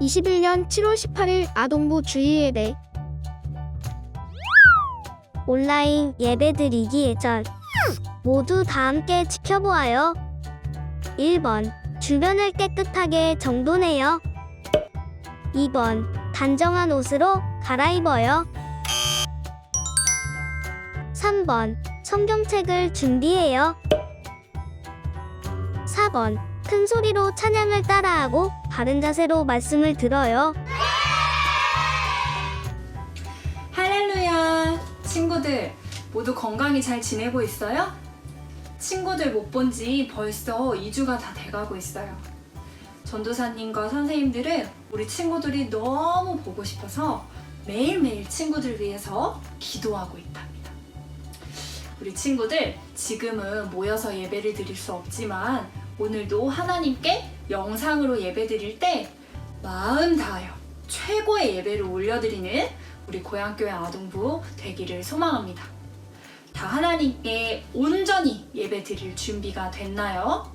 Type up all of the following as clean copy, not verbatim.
2021년 7월 18일 아동부 주의예배. 온라인 예배드리기 예절. 모두 다 함께 지켜보아요. 1번. 주변을 깨끗하게 정돈해요. 2번. 단정한 옷으로 갈아입어요. 3번. 성경책을 준비해요. 4번. 큰 소리로 찬양을 따라하고 바른 자세로 말씀을 들어요. 할렐루야! 친구들, 모두 건강히 잘 지내고 있어요? 친구들 못 본 지 벌써 2주가 다 돼가고 있어요. 전도사님과 선생님들은 우리 친구들이 너무 보고 싶어서 매일매일 친구들 위해서 기도하고 있답니다. 우리 친구들, 지금은 모여서 예배를 드릴 수 없지만 오늘도 하나님께 영상으로 예배 드릴 때 마음 다하여 최고의 예배를 올려드리는 우리 고향교회 아동부 되기를 소망합니다. 다 하나님께 온전히 예배 드릴 준비가 됐나요?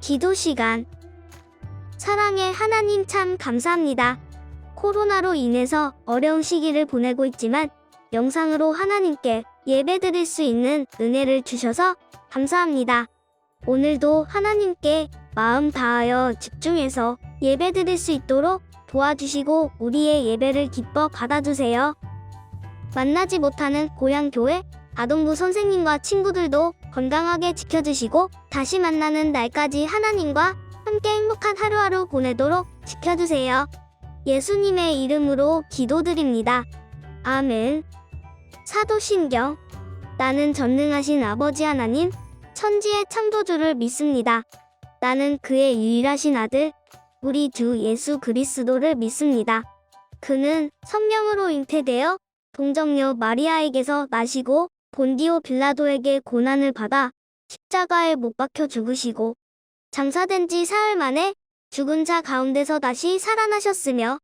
기도 시간. 사랑의 하나님 참 감사합니다. 코로나로 인해서 어려운 시기를 보내고 있지만 영상으로 하나님께 예배 드릴 수 있는 은혜를 주셔서 감사합니다. 오늘도 하나님께 마음 다하여 집중해서 예배 드릴 수 있도록 도와주시고 우리의 예배를 기뻐 받아주세요. 만나지 못하는 고향교회 아동부 선생님과 친구들도 건강하게 지켜주시고 다시 만나는 날까지 하나님과 함께 행복한 하루하루 보내도록 지켜주세요. 예수님의 이름으로 기도드립니다. 아멘. 사도신경. 나는 전능하신 아버지 하나님, 천지의 창조주를 믿습니다. 나는 그의 유일하신 아들, 우리 주 예수 그리스도를 믿습니다. 그는 성령으로 잉태되어 동정녀 마리아에게서 나시고 본디오 빌라도에게 고난을 받아 십자가에 못 박혀 죽으시고 장사된 지 사흘 만에 죽은 자 가운데서 다시 살아나셨으며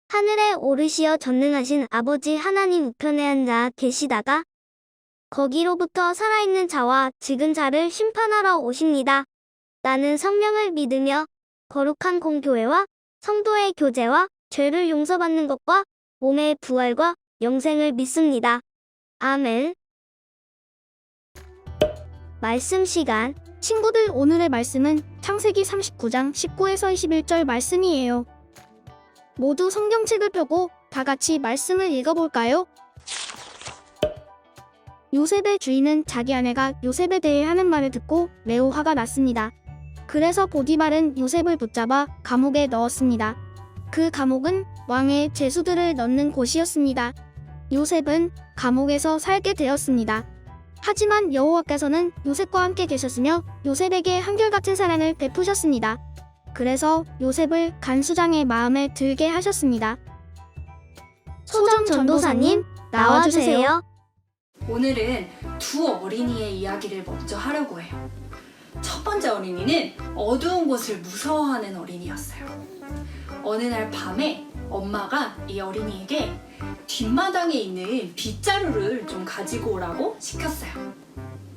하늘에 오르시어 전능하신 아버지 하나님 우편에 앉아 계시다가 거기로부터 살아있는 자와 죽은 자를 심판하러 오십니다. 나는 성령을 믿으며 거룩한 공교회와 성도의 교제와 죄를 용서받는 것과 몸의 부활과 영생을 믿습니다. 아멘. 말씀 시간. 친구들, 오늘의 말씀은 창세기 39장 19에서 21절 말씀이에요. 모두 성경책을 펴고 다 같이 말씀을 읽어볼까요? 요셉의 주인은 자기 아내가 요셉에 대해 하는 말을 듣고 매우 화가 났습니다. 그래서 보디발은 요셉을 붙잡아 감옥에 넣었습니다. 그 감옥은 왕의 죄수들을 넣는 곳이었습니다. 요셉은 감옥에서 살게 되었습니다. 하지만 여호와께서는 요셉과 함께 계셨으며 요셉에게 한결같은 사랑을 베푸셨습니다. 그래서 요셉을 간수장의 마음에 들게 하셨습니다. 소정 전도사님, 나와주세요. 오늘은 두 어린이의 이야기를 먼저 하려고 해요. 첫 번째 어린이는 어두운 곳을 무서워하는 어린이였어요. 어느 날 밤에 엄마가 이 어린이에게 뒷마당에 있는 빗자루를 좀 가지고 오라고 시켰어요.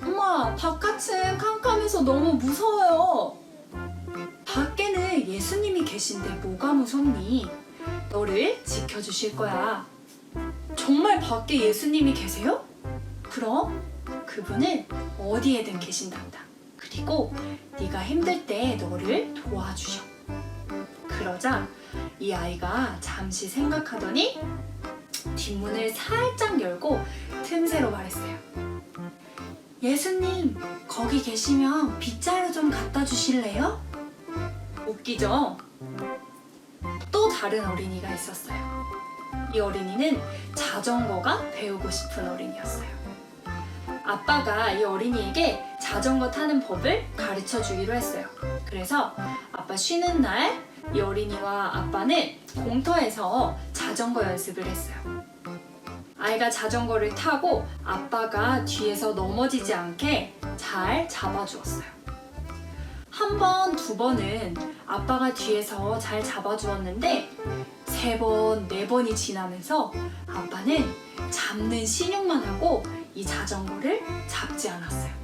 엄마, 바깥은 깜깜해서 너무 무서워요. 밖에는 예수님이 계신데 뭐가 무섭니? 너를 지켜주실 거야. 정말 밖에 예수님이 계세요? 그럼 그분은 어디에든 계신단다. 그리고 네가 힘들 때 너를 도와주셔. 그러자 이 아이가 잠시 생각하더니 뒷문을 살짝 열고 틈새로 말했어요. 예수님, 거기 계시면 빗자루 좀 갖다 주실래요? 웃기죠? 또 다른 어린이가 있었어요. 이 어린이는 자전거가 배우고 싶은 어린이였어요. 아빠가 이 어린이에게 자전거 타는 법을 가르쳐 주기로 했어요. 그래서 아빠 쉬는 날 이 어린이와 아빠는 공터에서 자전거 연습을 했어요. 아이가 자전거를 타고 아빠가 뒤에서 넘어지지 않게 잘 잡아주었어요. 한 번, 두 번은 아빠가 뒤에서 잘 잡아주었는데 3번, 4번이 지나면서 아빠는 잡는 신용만 하고 이 자전거를 잡지 않았어요.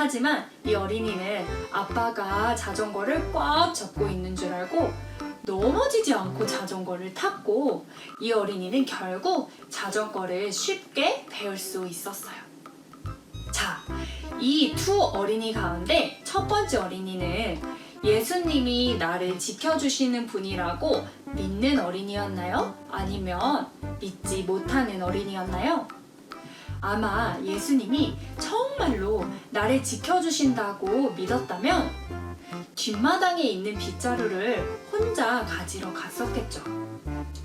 하지만 이 어린이는 아빠가 자전거를 꽉 잡고 있는 줄 알고 넘어지지 않고 자전거를 탔고 이 어린이는 결국 자전거를 쉽게 배울 수 있었어요. 자, 이 두 어린이 가운데 첫 번째 어린이는 예수님이 나를 지켜주시는 분이라고 믿는 어린이였나요? 아니면 믿지 못하는 어린이였나요? 아마 예수님이 정말로 나를 지켜주신다고 믿었다면 뒷마당에 있는 빗자루를 혼자 가지러 갔었겠죠.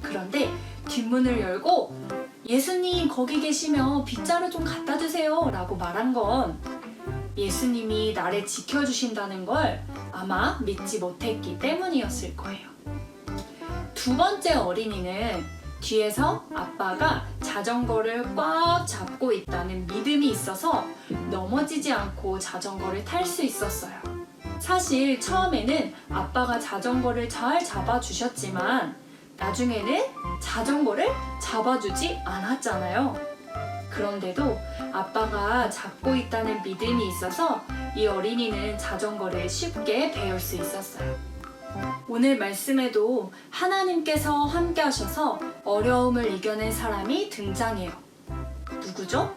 그런데 뒷문을 열고 예수님 거기 계시면 빗자루 좀 갖다 주세요 라고 말한 건 예수님이 나를 지켜주신다는 걸 아마 믿지 못했기 때문이었을 거예요. 두 번째 어린이는 뒤에서 아빠가 자전거를 꽉 잡고 있다는 믿음이 있어서 넘어지지 않고 자전거를 탈 수 있었어요. 사실 처음에는 아빠가 자전거를 잘 잡아주셨지만 나중에는 자전거를 잡아주지 않았잖아요. 그런데도 아빠가 잡고 있다는 믿음이 있어서 이 어린이는 자전거를 쉽게 배울 수 있었어요. 오늘 말씀에도 하나님께서 함께 하셔서 어려움을 이겨낸 사람이 등장해요. 누구죠?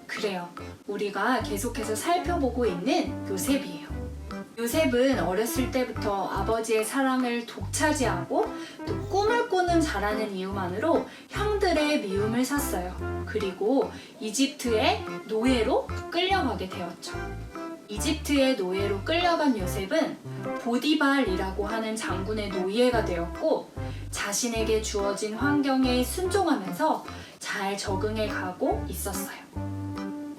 그래요. 우리가 계속해서 살펴보고 있는 요셉이에요. 요셉은 어렸을 때부터 아버지의 사랑을 독차지하고 또 꿈을 꾸는 자라는 이유만으로 형들의 미움을 샀어요. 그리고 이집트의 노예로 끌려가게 되었죠. 이집트의 노예로 끌려간 요셉은 보디발이라고 하는 장군의 노예가 되었고 자신에게 주어진 환경에 순종하면서 잘 적응해 가고 있었어요.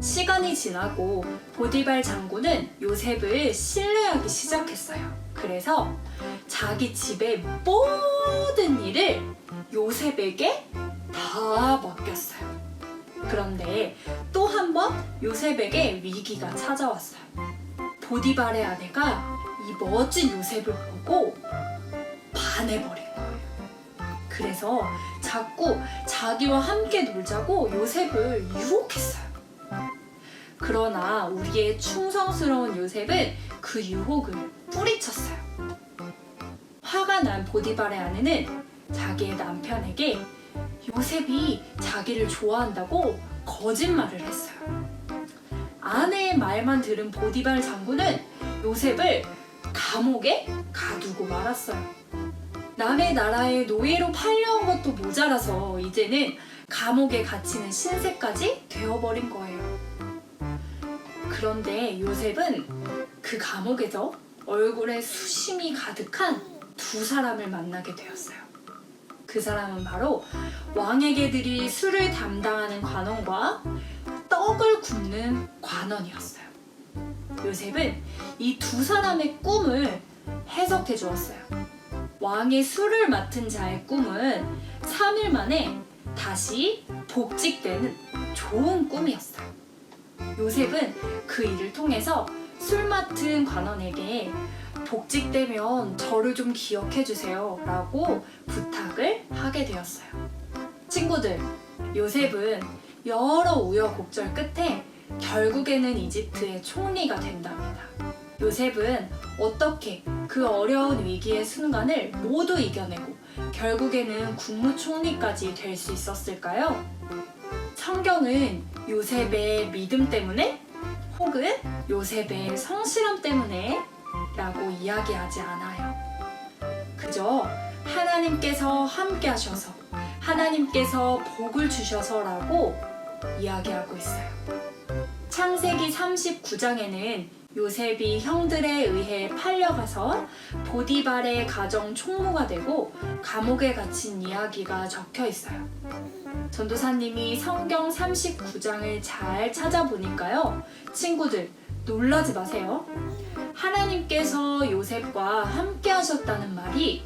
시간이 지나고 보디발 장군은 요셉을 신뢰하기 시작했어요. 그래서 자기 집의 모든 일을 요셉에게 다 맡겼어요. 그런데 또 한 번 요셉에게 위기가 찾아왔어요. 보디발의 아내가 이 멋진 요셉을 보고 반해버린 거예요. 그래서 자꾸 자기와 함께 놀자고 요셉을 유혹했어요. 그러나 우리의 충성스러운 요셉은 그 유혹을 뿌리쳤어요. 화가 난 보디발의 아내는 자기의 남편에게 요셉이 자기를 좋아한다고 거짓말을 했어요. 아내의 말만 들은 보디발 장군은 요셉을 감옥에 가두고 말았어요. 남의 나라에 노예로 팔려온 것도 모자라서 이제는 감옥에 갇히는 신세까지 되어버린 거예요. 그런데 요셉은 그 감옥에서 얼굴에 수심이 가득한 두 사람을 만나게 되었어요. 그 사람은 바로 왕의 개들이 술을 담당하는 관원과 떡을 굽는 관원이었어요. 요셉은 이 두 사람의 꿈을 해석해 주었어요. 왕의 술을 맡은 자의 꿈은 3일 만에 다시 복직되는 좋은 꿈이었어요. 요셉은 그 일을 통해서 술 맡은 관원에게 복직되면 저를 좀 기억해 주세요 라고 부탁을 하게 되었어요. 친구들, 요셉은 여러 우여곡절 끝에 결국에는 이집트의 총리가 된답니다. 요셉은 어떻게 그 어려운 위기의 순간을 모두 이겨내고 결국에는 국무총리까지 될 수 있었을까요? 성경은 요셉의 믿음 때문에 혹은 요셉의 성실함 때문에 라고 이야기하지 않아요. 그저 하나님께서 함께 하셔서 하나님께서 복을 주셔서라고 이야기하고 있어요. 창세기 39장에는 요셉이 형들에 의해 팔려가서 보디발의 가정 총무가 되고 감옥에 갇힌 이야기가 적혀 있어요. 전도사님이 성경 39장을 잘 찾아보니까요. 친구들, 놀라지 마세요. 하나님께서 요셉과 함께 하셨다는 말이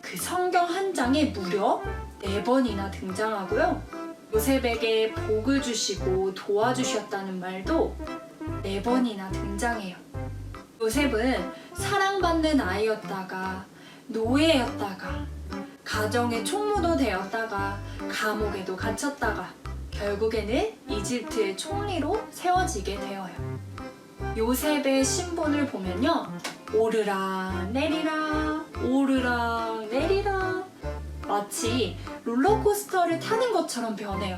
그 성경 한 장에 무려 4번이나 등장하고요. 요셉에게 복을 주시고 도와주셨다는 말도 4번이나 등장해요. 요셉은 사랑받는 아이였다가 노예였다가 가정의 총무도 되었다가 감옥에도 갇혔다가 결국에는 이집트의 총리로 세워지게 되어요. 요셉의 신분을 보면요. 오르락 내리락 오르락 오르락 내리락 마치 롤러코스터를 타는 것처럼 변해요.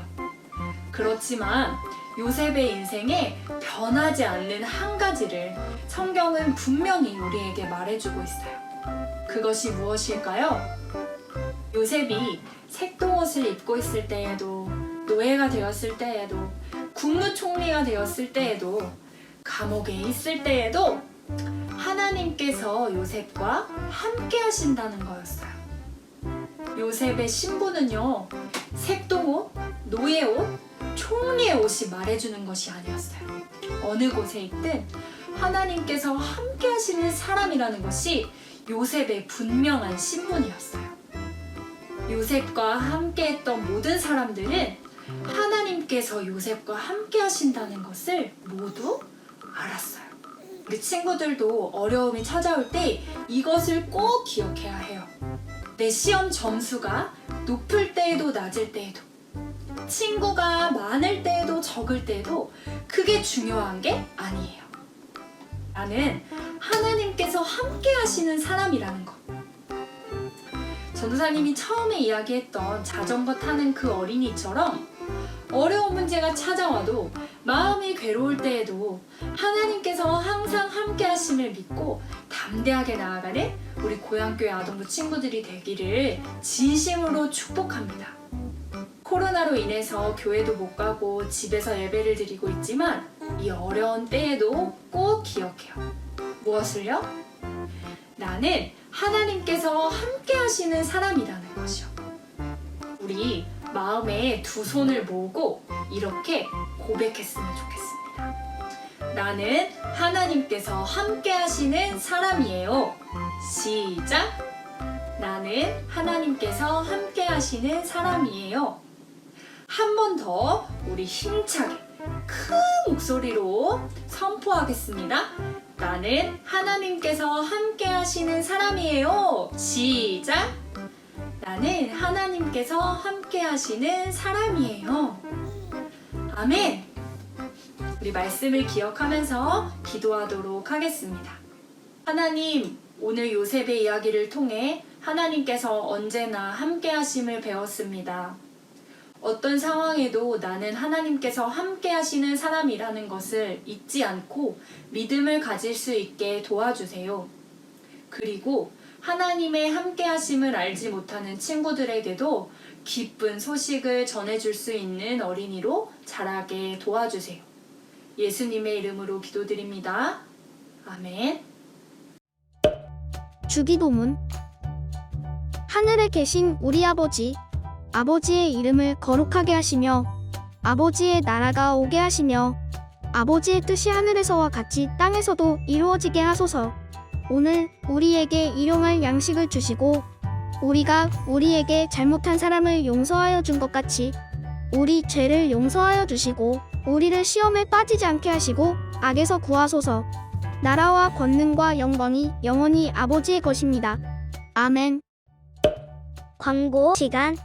그렇지만 요셉의 인생에 변하지 않는 한 가지를 성경은 분명히 우리에게 말해주고 있어요. 그것이 무엇일까요? 요셉이 색동옷을 입고 있을 때에도, 노예가 되었을 때에도, 국무총리가 되었을 때에도, 감옥에 있을 때에도 하나님께서 요셉과 함께 하신다는 거였어요. 요셉의 신분은요, 색동옷, 노예옷, 총리의 옷이 말해주는 것이 아니었어요. 어느 곳에 있든 하나님께서 함께 하시는 사람이라는 것이 요셉의 분명한 신분이었어요. 요셉과 함께 했던 모든 사람들은 하나님께서 요셉과 함께 하신다는 것을 모두 알았어요. 우리 친구들도 어려움이 찾아올 때 이것을 꼭 기억해야 해요. 내 시험 점수가 높을 때에도 낮을 때에도, 친구가 많을 때에도 적을 때에도 그게 중요한 게 아니에요. 나는 하나님께서 함께 하시는 사람이라는 것. 전도사님이 처음에 이야기했던 자전거 타는 그 어린이처럼 어려운 문제가 찾아와도, 마음이 괴로울 때에도 하나님께서 항상 함께 하심을 믿고 담대하게 나아가는 우리 고향교회 아동부 친구들이 되기를 진심으로 축복합니다. 코로나로 인해서 교회도 못 가고 집에서 예배를 드리고 있지만 이 어려운 때에도 꼭 기억해요. 무엇을요? 나는 하나님께서 함께 하시는 사람이라는 것이요. 우리 마음에 두 손을 모으고 이렇게 고백했으면 좋겠습니다. 나는 하나님께서 함께 하시는 사람이에요. 시작! 나는 하나님께서 함께 하시는 사람이에요. 한 번 더 우리 힘차게 큰 목소리로 선포하겠습니다. 나는 하나님께서 함께 하시는 사람이에요. 시작! 나는 하나님께서 함께 하시는 사람이에요. 아멘! 우리 말씀을 기억하면서 기도하도록 하겠습니다. 하나님, 오늘 요셉의 이야기를 통해 하나님께서 언제나 함께 하심을 배웠습니다. 어떤 상황에도 나는 하나님께서 함께 하시는 사람이라는 것을 잊지 않고 믿음을 가질 수 있게 도와주세요. 그리고 하나님의 함께 하심을 알지 못하는 친구들에게도 기쁜 소식을 전해줄 수 있는 어린이로 자라게 도와주세요. 예수님의 이름으로 기도드립니다. 아멘. 주기도문. 하늘에 계신 우리 아버지, 아버지의 이름을 거룩하게 하시며 아버지의 나라가 오게 하시며 아버지의 뜻이 하늘에서와 같이 땅에서도 이루어지게 하소서. 오늘 우리에게 일용할 양식을 주시고 우리가 우리에게 잘못한 사람을 용서하여 준 것 같이 우리 죄를 용서하여 주시고 우리를 시험에 빠지지 않게 하시고 악에서 구하소서. 나라와 권능과 영광이 영원히 아버지의 것입니다. 아멘. 광고 시간.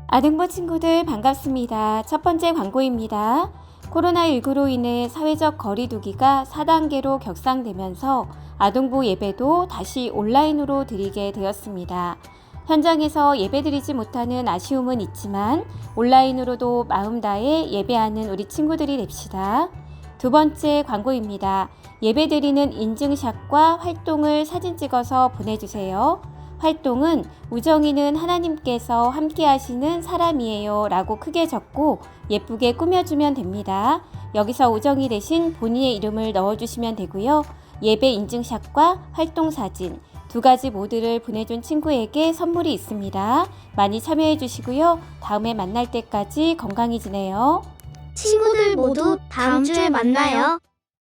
아동부 친구들 반갑습니다. 첫 번째 광고입니다. 코로나19로 인해 사회적 거리두기가 4단계로 격상되면서 아동부 예배도 다시 온라인으로 드리게 되었습니다. 현장에서 예배드리지 못하는 아쉬움은 있지만 온라인으로도 마음 다해 예배하는 우리 친구들이 됩시다. 두 번째 광고입니다. 예배드리는 인증샷과 활동을 사진 찍어서 보내주세요. 활동은 우정이는 하나님께서 함께 하시는 사람이에요 라고 크게 적고 예쁘게 꾸며주면 됩니다. 여기서 우정이 대신 본인의 이름을 넣어주시면 되고요. 예배 인증샷과 활동 사진 두 가지 모두를 보내준 친구에게 선물이 있습니다. 많이 참여해 주시고요. 다음에 만날 때까지 건강히 지내요. 친구들 모두 다음 주에 만나요.